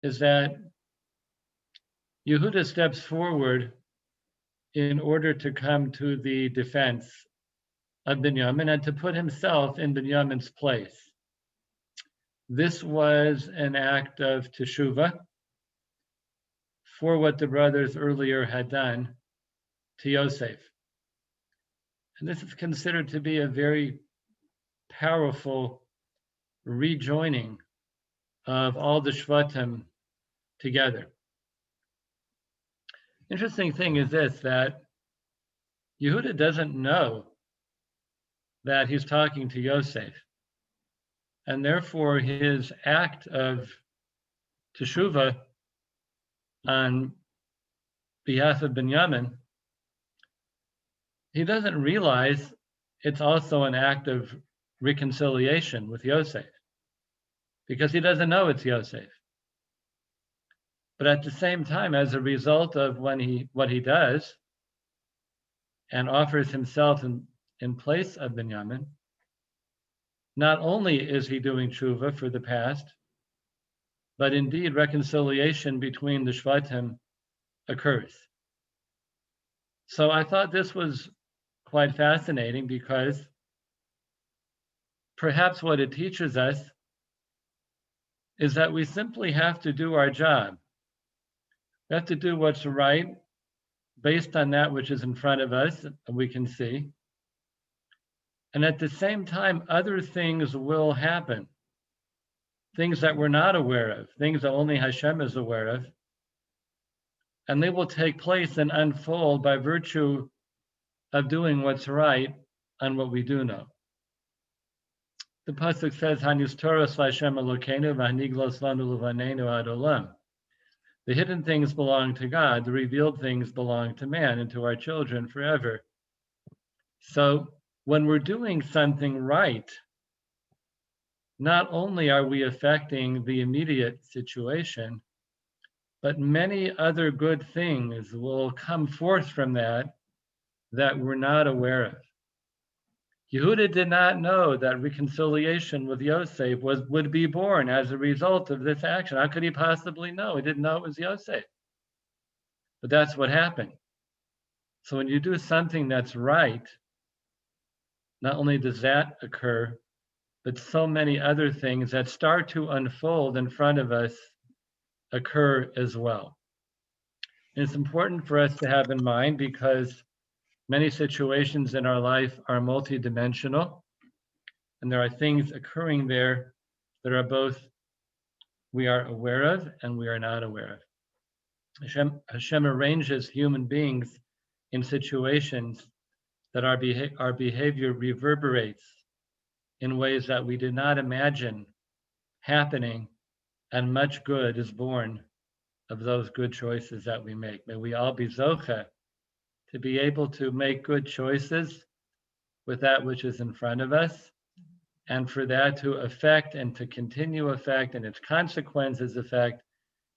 is that Yehuda steps forward in order to come to the defense of Binyamin and to put himself in Binyamin's place. This was an act of teshuvah for what the brothers earlier had done to Yosef. And this is considered to be a very powerful rejoining of all the Shvatim together. Interesting thing is this, that Yehuda doesn't know that he's talking to Yosef. And therefore his act of teshuvah on behalf of Binyamin, he doesn't realize it's also an act of reconciliation with Yosef, because he doesn't know it's Yosef. But at the same time, as a result of what he does and offers himself in place of Binyamin, not only is he doing tshuva for the past, but indeed reconciliation between the Shvatim occurs. So I thought this was quite fascinating, because perhaps what it teaches us is that we simply have to do our job. We have to do what's right based on that which is in front of us and we can see. And at the same time, other things will happen. Things that we're not aware of, things that only Hashem is aware of. And they will take place and unfold by virtue of doing what's right on what we do know. The pasuk says, "Hanustoros Hashem Elokeinu v'haniglos lanu levanenu ad olam." The hidden things belong to God. The revealed things belong to man and to our children forever. So when we're doing something right, not only are we affecting the immediate situation, but many other good things will come forth from that we're not aware of. Yehuda did not know that reconciliation with Yosef would be born as a result of this action. How could he possibly know? He didn't know it was Yosef. But that's what happened. So when you do something that's right, not only does that occur, but so many other things that start to unfold in front of us occur as well. And it's important for us to have in mind, because many situations in our life are multidimensional, and there are things occurring there that are both we are aware of and we are not aware of. Hashem arranges human beings in situations that our behavior reverberates in ways that we did not imagine happening, and much good is born of those good choices that we make. May we all be zocheh to be able to make good choices with that which is in front of us, and for that to affect and to continue affect, and its consequences affect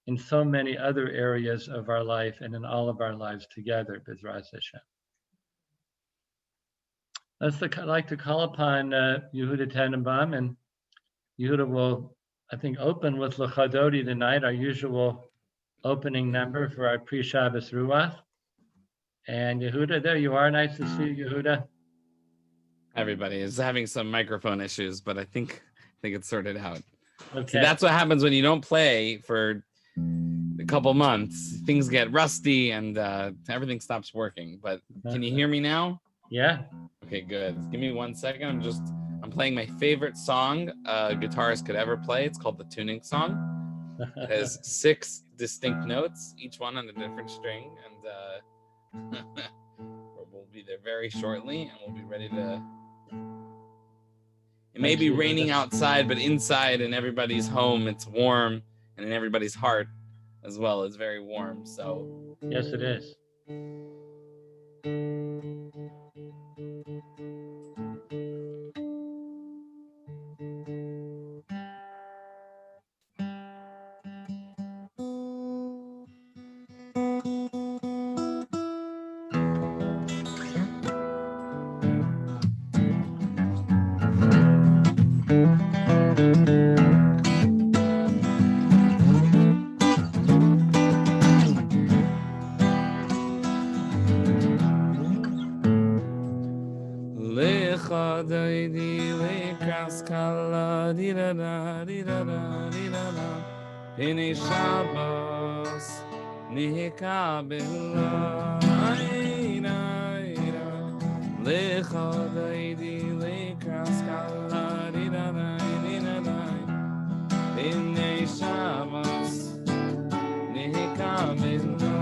in so many other areas of our life and in all of our lives together, B'ezras Hashem. I'd like to call upon Yehuda Tenenbaum, and Yehuda will, I think, open with L'chadodi tonight, our usual opening number for our pre-Shabbos Ruach. And Yehuda, there you are. Nice to see you, Yehuda. Everybody is having some microphone issues, but I think it's sorted out. Okay. See, that's what happens when you don't play for a couple months. Things get rusty and everything stops working. But can you hear me now? Yeah. Okay, good. Give me 1 second. I'm playing my favorite song a guitarist could ever play. It's called the tuning song. It has 6 distinct notes, each one on a different string, and we'll be there very shortly, and we'll be ready to. It may be raining outside, but inside in everybody's home, it's warm, and in everybody's heart as well, it's very warm. So yes, it is. Lechadoidi lekras kala di da da di da da di da da. Pene Shabbos nikabela. Lechadoidi lekras kala di da da di da da. Pene Shabbos nikabela.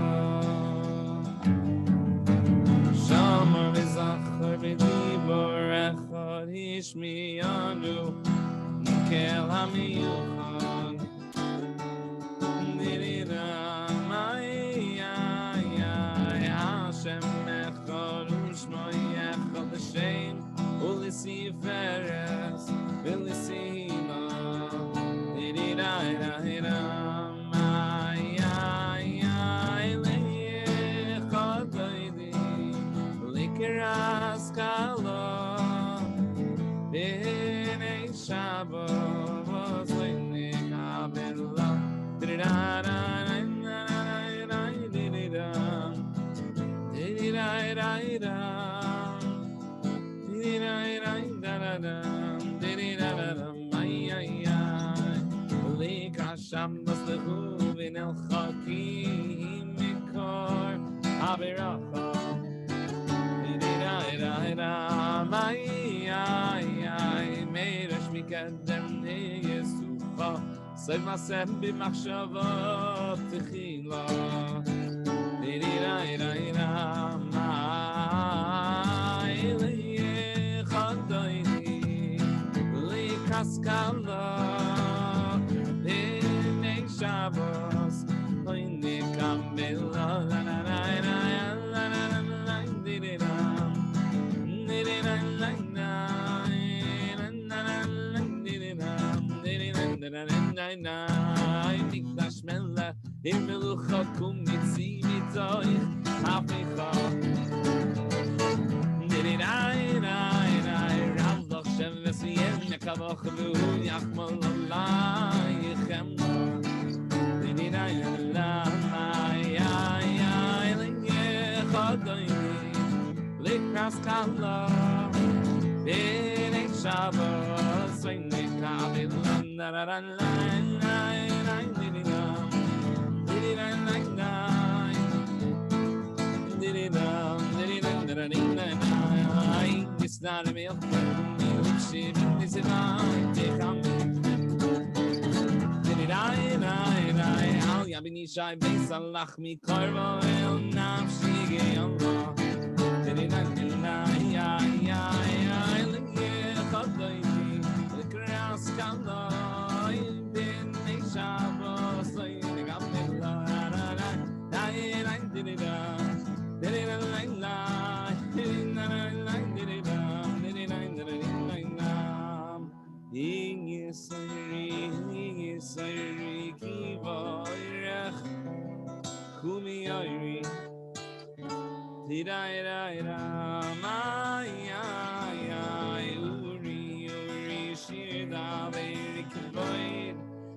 Shamar v'zachar v'dibor echad hishmiyanu Kel hamiyuchad Nidira ma'ayay Hashem echad u'shmoi echad l'shem U'lisi feres v'lisi hila Nidira ira ira Raskala Bene Shabbos Lenik Abela Shabbos lechu v'nel chakim mikor Aviracha Save myself be machshavot techila. Dira ira ira mai lechadoini lekaskala b'nei Shabbos loini kamela la la la la la la la dira dira la la Mikdash Mendel im Melucha kum mitzi mitoich Afrika Nirai rai rai Rav doch shem vesiem nekavach v'hu yachmol alaychem Nirai rai rai rai lechadoini lekras kala b'nei Shabbos v'nei kabila It's not a meal. She is a man. Take on Al Yabini Shai Beis Allah Mi Karva El Nafshi Geyallah.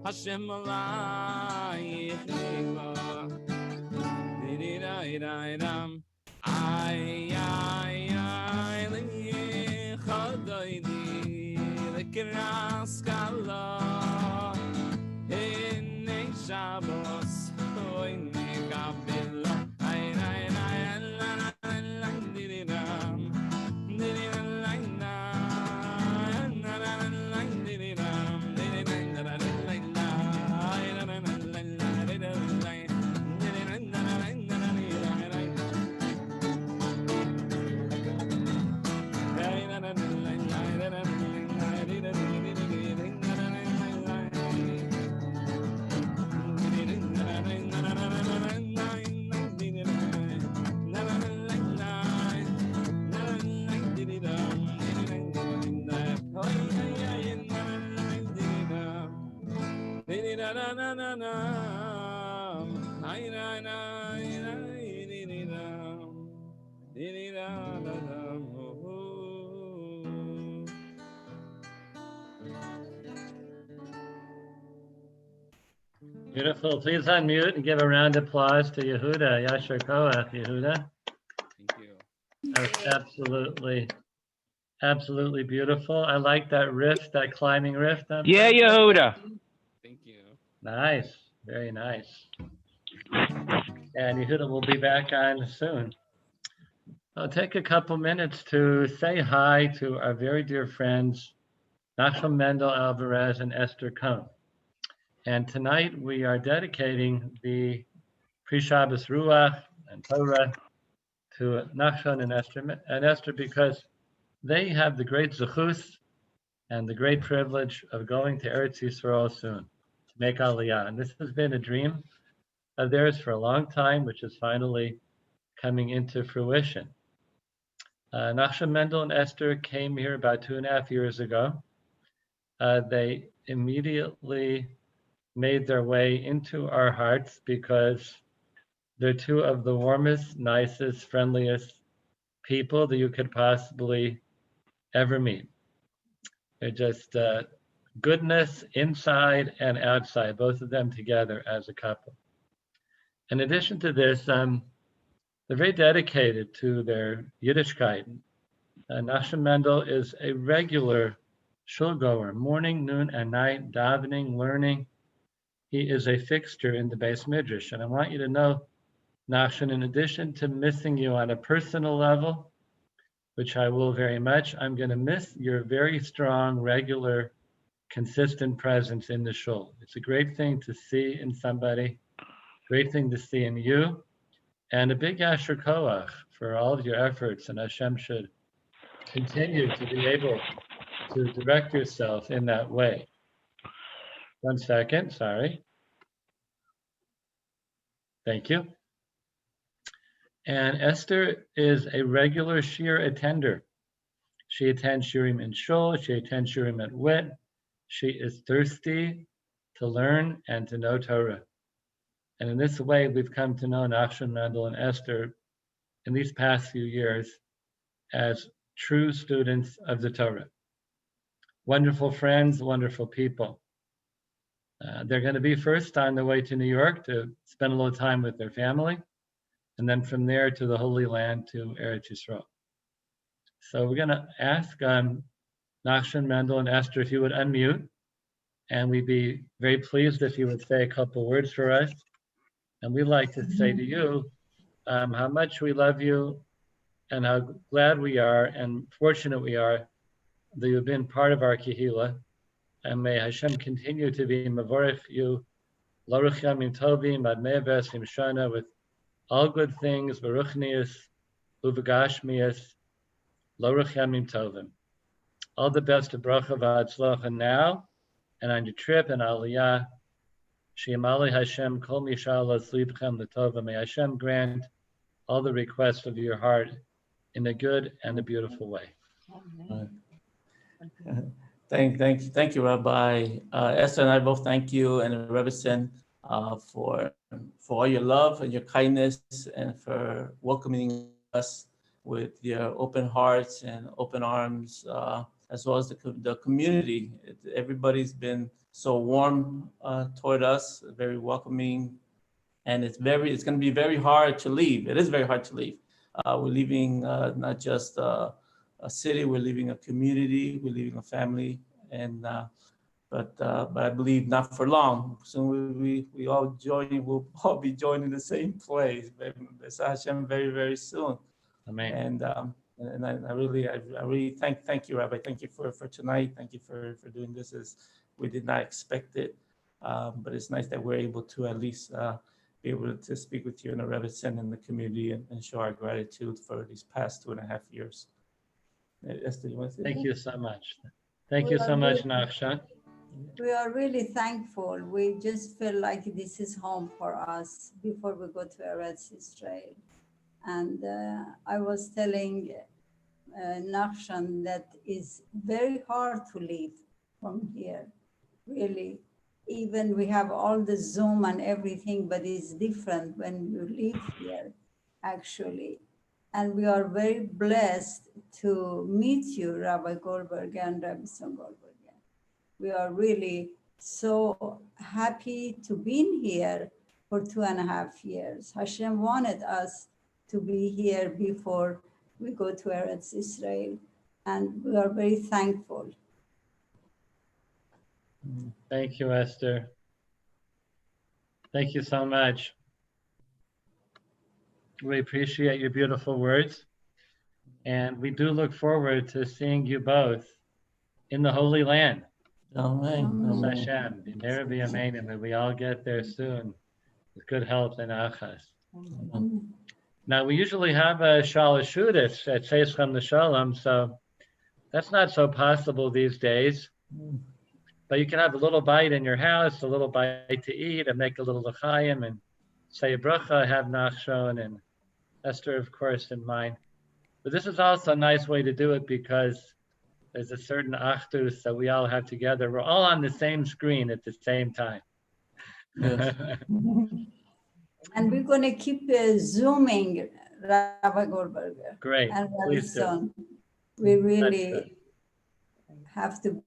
Hashem alayich dira ay lechadoini lekeraskala b'nei Shabbos loini kabela Beautiful. Please unmute and give a round of applause to Yehuda. Yasher Koach, Yehuda. Thank you. That was Absolutely beautiful. I like that riff, that climbing riff. Yeah, Yehuda. Thank you. Nice, very nice. And Yehuda will be back on soon. I'll take a couple minutes to say hi to our very dear friends, Nachshon, Mendel, Alvarez, and Ester Cohen. And tonight we are dedicating the Pre-Shabbos Ruach and Torah to Nachshon and Ester because they have the great zechus and the great privilege of going to Eretz Yisrael soon to make Aliyah. And this has been a dream of theirs for a long time, which is finally coming into fruition. Nachshon, Mendel, and Ester came here about 2.5 years ago. They immediately made their way into our hearts because they're two of the warmest, nicest, friendliest people that you could possibly ever meet. They're just goodness inside and outside, both of them together as a couple. In addition to this, they're very dedicated to their Yiddishkeit. Nachshon Mendel is a regular shul goer, morning, noon, and night, davening, learning. He is a fixture in the Beis Midrash. And I want you to know, Nachshon, in addition to missing you on a personal level, which I will very much, I'm going to miss your very strong, regular, consistent presence in the shul. It's a great thing to see in somebody, great thing to see in you, and a big Asher Koach for all of your efforts, and Hashem should continue to be able to direct yourself in that way. 1 second, sorry. Thank you. And Ester is a regular shir attender. She attends shirim in shul, she attends shirim at wit. She is thirsty to learn and to know Torah. And in this way, we've come to know Nachshon, Mendel, and Ester in these past few years as true students of the Torah. Wonderful friends, wonderful people. They're going to be first on their way to New York to spend a little time with their family, and then from there to the Holy Land, to Eretz Yisrael. So we're going to ask Nachshon, Mendel, and Ester if you would unmute, and we'd be very pleased if you would say a couple words for us. And we'd like to say to you how much we love you and how glad we are and fortunate we are that you've been part of our Kehillah. And may Hashem continue to be Mavorech you, Laruch Yamim Tovim, Ad Mea V'Esim Shana, with all good things, Baruchnius, Uvagashmius, Laruch Yamim Tovim. All the best of Bracha V'Atzlacha now, and on your trip and Aliyah. Shemali Hashem Kol Mishala Slibchem L'Tova. May Hashem grant all the requests of your heart in a good and a beautiful way. Thank you, Rabbi. Esther and I both thank you and Rabbi Sen for all your love and your kindness and for welcoming us with your open hearts and open arms, as well as the community. Everybody's been so warm toward us, very welcoming, and it's going to be very hard to leave. It is very hard to leave. We're leaving not just a city, we're leaving a community, we're leaving a family, and but I believe not for long. Soon we all we'll all be joining the same place. Hashem, very, very soon. Amen. And I really thank you, Rabbi. Thank you for tonight. Thank you for doing this. We did not expect it, but it's nice that we're able to at least be able to speak with you and the Rebbe Sen in the community and show our gratitude for these past 2.5 years. Esther, you want to say? Thank you so much. Thank you so much, Nachshon. We are really thankful. We just feel like this is home for us before we go to Eretz Israel. And I was telling Nachshon that it's very hard to leave from here, really. Even we have all the Zoom and everything, but it's different when you live here, actually. And we are very blessed to meet you, Rabbi Goldberger and Rabbi Goldberger. We are really so happy to be here for 2.5 years. Hashem wanted us to be here before we go to Eretz Israel. and we are very thankful. Thank you, Esther. Thank you so much. We appreciate your beautiful words. And we do look forward to seeing you both in the Holy Land. Amen. Hashem, b'meira b'yameinu, may we all get there soon with good health and achas. Now, we usually have a shalashudas at Tzeischem the Shalom, so that's not so possible these days. But you can have a little bite in your house, a little bite to eat, and make a little l'chaim, and say a bracha, have Nachshon, and Ester, of course, in mind. But this is also a nice way to do it because there's a certain achdus that we all have together. We're all on the same screen at the same time. Yes. And we're going to keep zooming, Rabbi Goldberger. Great, And Rabbi please do. Son. We That's really good. have to.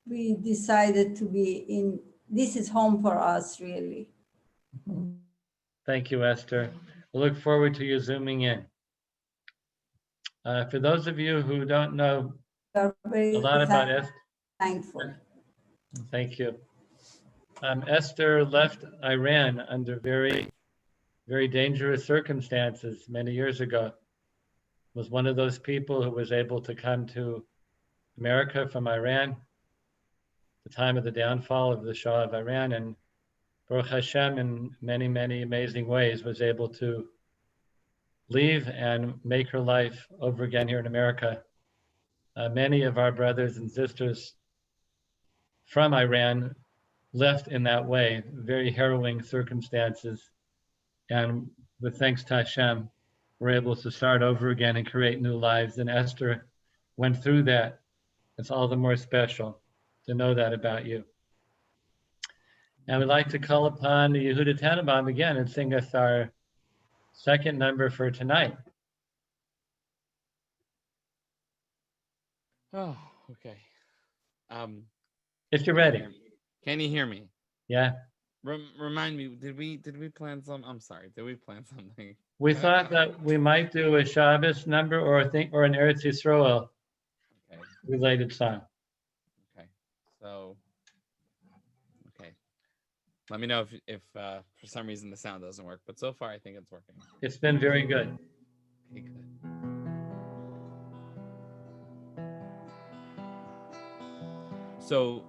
We decided to be in. This is home for us, really. Thank you, Esther. We look forward to you zooming in. For those of you who don't know We are very a lot about Esther, thankful. thank you. Esther left Iran under very, very dangerous circumstances many years ago. Was one of those people who was able to come to America from Iran, the time of the downfall of the Shah of Iran, and Baruch Hashem, in many, many amazing ways, was able to leave and make her life over again here in America. Many of our brothers and sisters from Iran left in that way, very harrowing circumstances. And with thanks to Hashem, we're able to start over again and create new lives. And Esther went through that. It's all the more special to know that about you. And we'd like to call upon the Yehuda Tenenbaum again and sing us our second number for tonight. Oh, okay. If you're ready. Can you hear me? Yeah. Remind me, did we plan some? I'm sorry, did we plan something? We thought that we might do a Shabbos number or an Eretz Yisrael Okay. related song. Okay. So, okay. Let me know if for some reason the sound doesn't work, but so far I think it's working. It's been very good. Okay, good. So,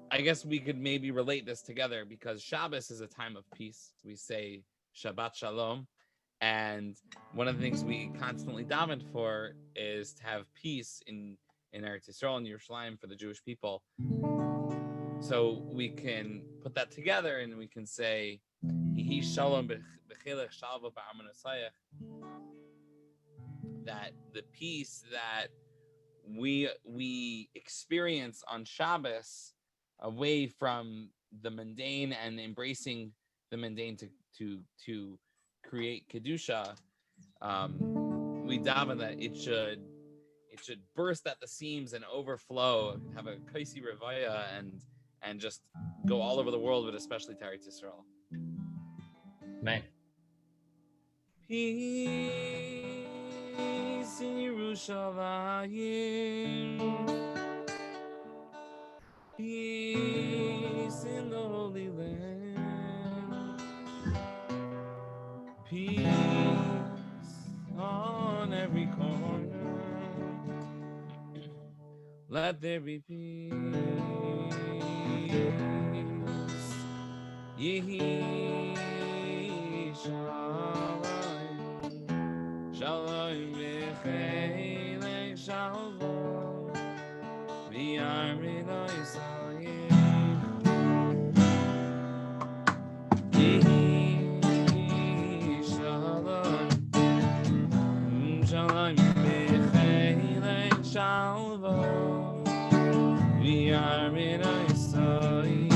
I guess we could maybe relate this together because Shabbos is a time of peace. We say Shabbat Shalom. And one of the things we constantly daven for is to have peace in Eretz Yisrael and Yerushalayim for the Jewish people. So we can put that together and we can say, Yehi Shalom b'chilech shalva ba'amanasayach, that the peace that we experience on Shabbos, away from the mundane and embracing the mundane to create kedusha, we daven that it should burst at the seams and overflow, have a kaisi revaya, and just go all over the world, but especially to Eretz Yisrael. Man. Peace in Yerushalayim, peace in the Holy Land, peace on every corner. Let there be peace. Yehi Shalom, Shalom v'chelek shalom, v'yamrino Yisrael. Yehi Shalom, Shalom v'chelek shalom, v'yamrino Yisrael.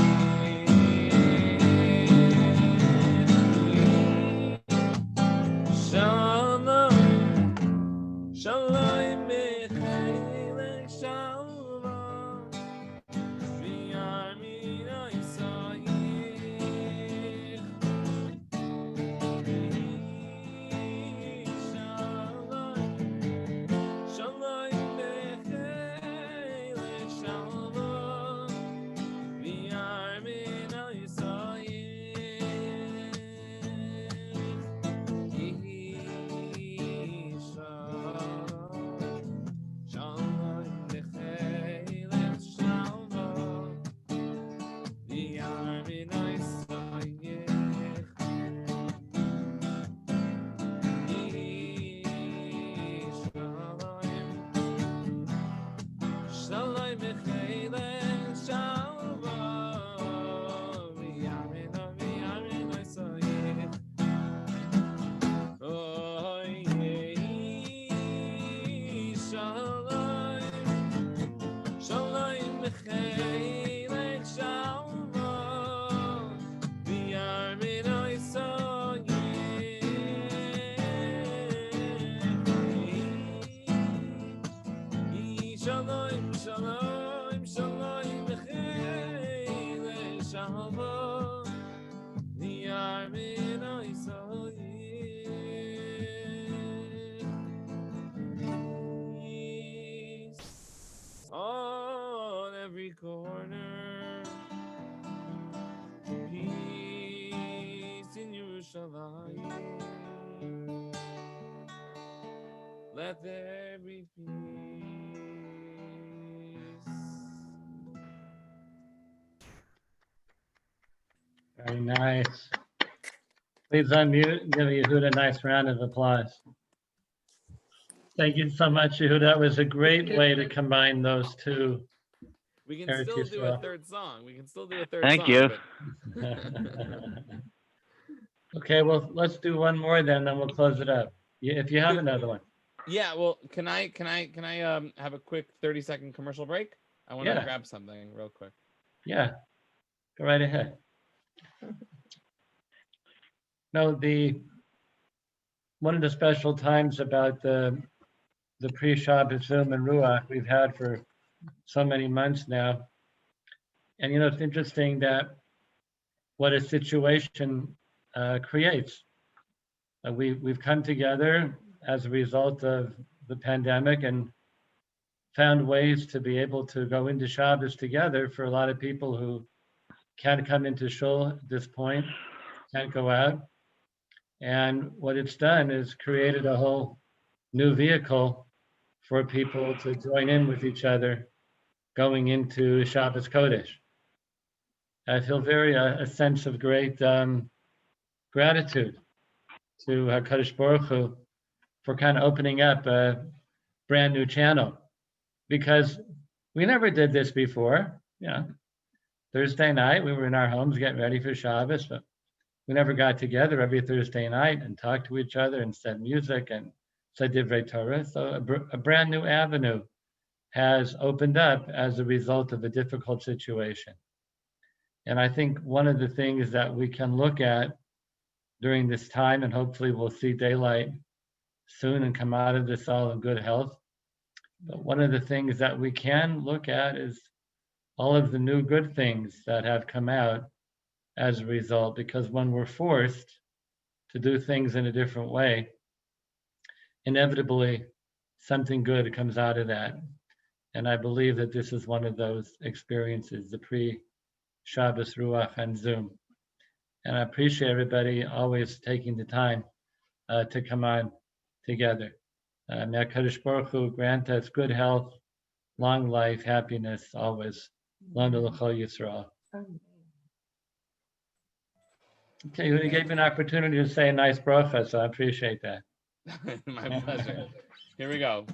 Peace on every corner. Peace in Yerushalayim. Let there be peace. Very nice. Please unmute, give Yehuda a nice round of applause. Thank you so much, Yehuda. That was a great way to combine those two. We can Eretz still do a Yisrael. third song. Thank you. Okay, well, let's do one more then we'll close it up. If you have another one. Yeah, well, can I have a quick 30-second commercial break? I want to Yeah. grab something real quick. Yeah, go right ahead. No, one of the special times about the pre-Shabbos Zoom and Ruach we've had for so many months now. And it's interesting that what a situation creates. We've come together as a result of the pandemic and found ways to be able to go into Shabbos together for a lot of people who can't come into shul at this point, can't go out. And what it's done is created a whole new vehicle for people to join in with each other going into Shabbos Kodesh. I feel a sense of great gratitude to HaKadosh Baruch Hu for kind of opening up a brand new channel, because we never did this before. Thursday night we were in our homes getting ready for Shabbos, but we never got together every Thursday night and talked to each other and said music and said Divrei Torah. So a brand new avenue has opened up as a result of a difficult situation. And I think one of the things that we can look at during this time, and hopefully we'll see daylight soon and come out of this all in good health. But one of the things that we can look at is all of the new good things that have come out as a result, because when we're forced to do things in a different way, inevitably something good comes out of that. And I believe that this is one of those experiences, the pre-Shabbos Ruach and Zoom. And I appreciate everybody always taking the time to come on together. May HaKadosh Baruch Hu grant us good health, long life, happiness, always. Lanu l'chol Yisrael. Okay, you gave me an opportunity to say a nice bracha, so I appreciate that. My pleasure. Here we go.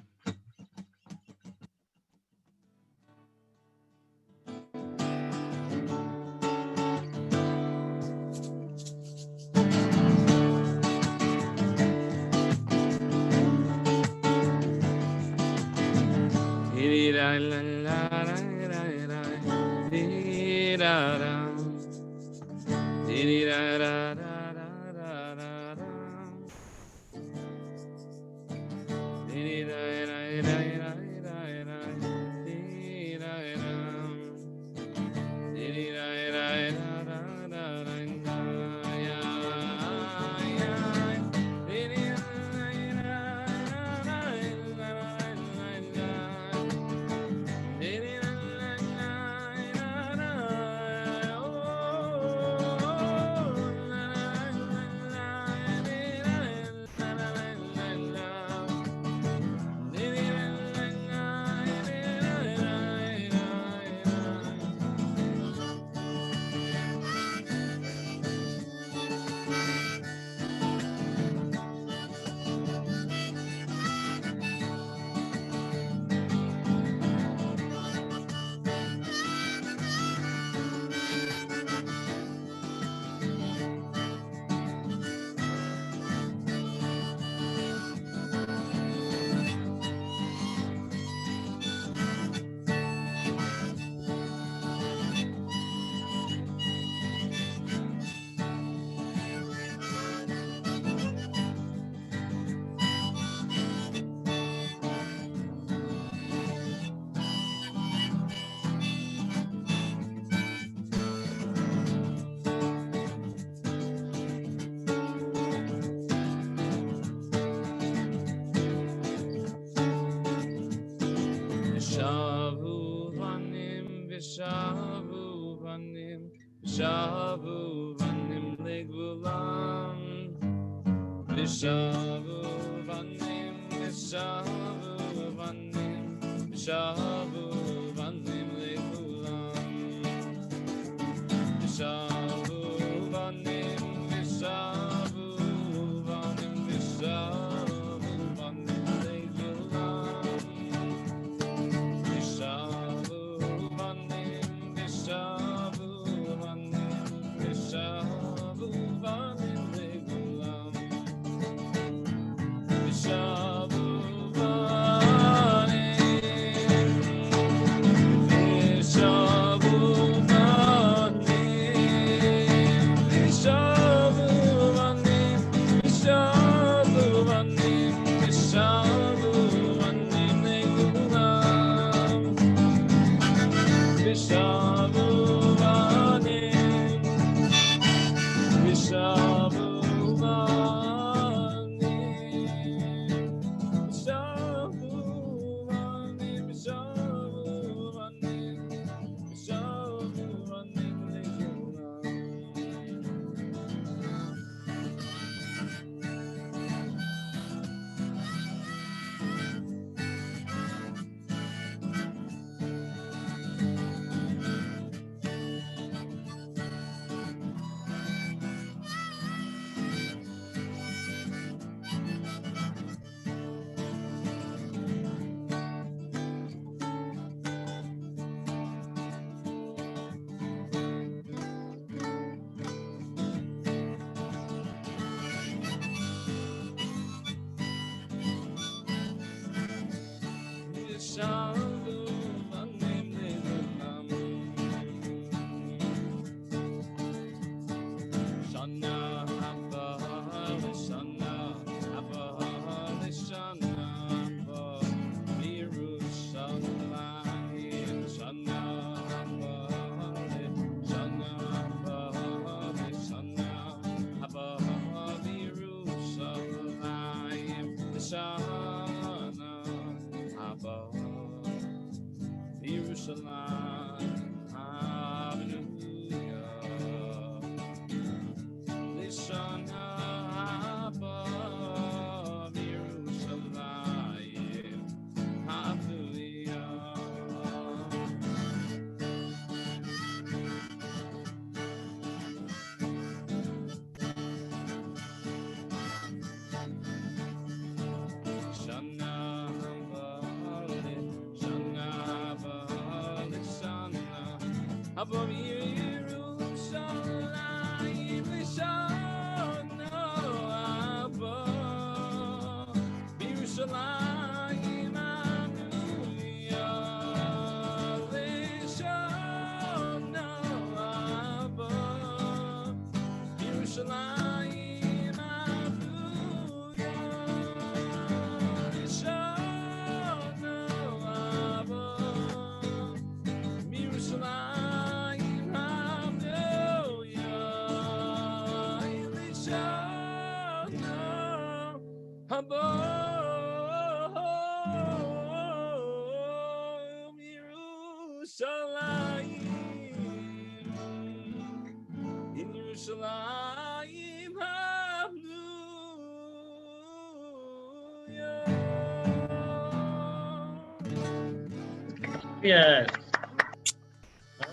Yes.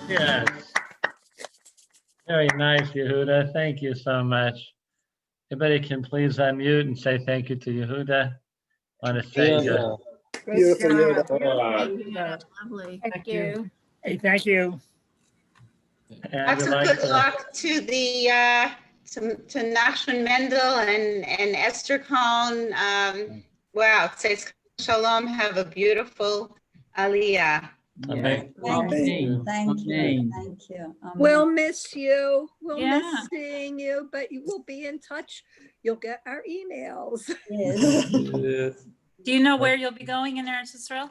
Yes. Very nice, Yehuda. Thank you so much. Everybody can please unmute and say thank you to Yehuda. I want to say Beautiful, Yehuda. Lovely. Thank you. Hey, thank you. and Lots we'd of like good to- luck to the to Nachshon Mendel and Ester Cohen. Wow, Tzeischem Shalom. Have a beautiful Aliyah. Amen. Thank you, Amen. thank you, Amen. thank you. Amen. We'll miss you. We'll Yeah. miss seeing you, but you will be in touch. You'll get our emails. Yes. Yes. Do you know where you'll be going in Eretz Yisrael?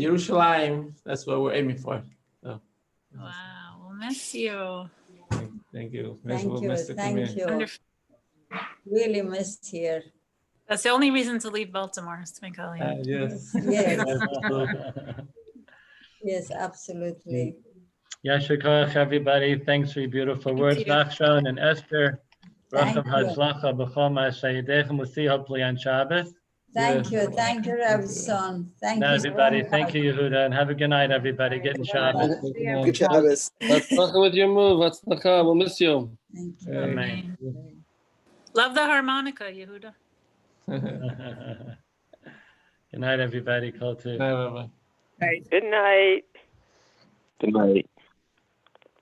Jerusalem, that's what we're aiming for. So, Wow, we'll miss you. thank you. Thank you, thank you. Wonderful. Really missed here. That's the only reason to leave Baltimore, is to make Aliyah. Yes. Yes, yes, absolutely. Yasher Koach, everybody. Thanks for your beautiful words, you. Nachshon and Esther. Thank Bracha you. v'hatzlacha b'chol ma'aseh yedechem. We'll see you hopefully on Shabbos. Thank you. Thank you, Rabson. Thank Now, you so everybody, much. thank you, Yehuda, and have a good night, everybody. Get in Shabbos. Good Shabbos. Hatzlacha with your move. Hatzlacha. We'll miss you. Thank you. Amen. Love the harmonica, Yehuda. Good night, everybody. Kol tov. Bye, bye. Good night. Good night.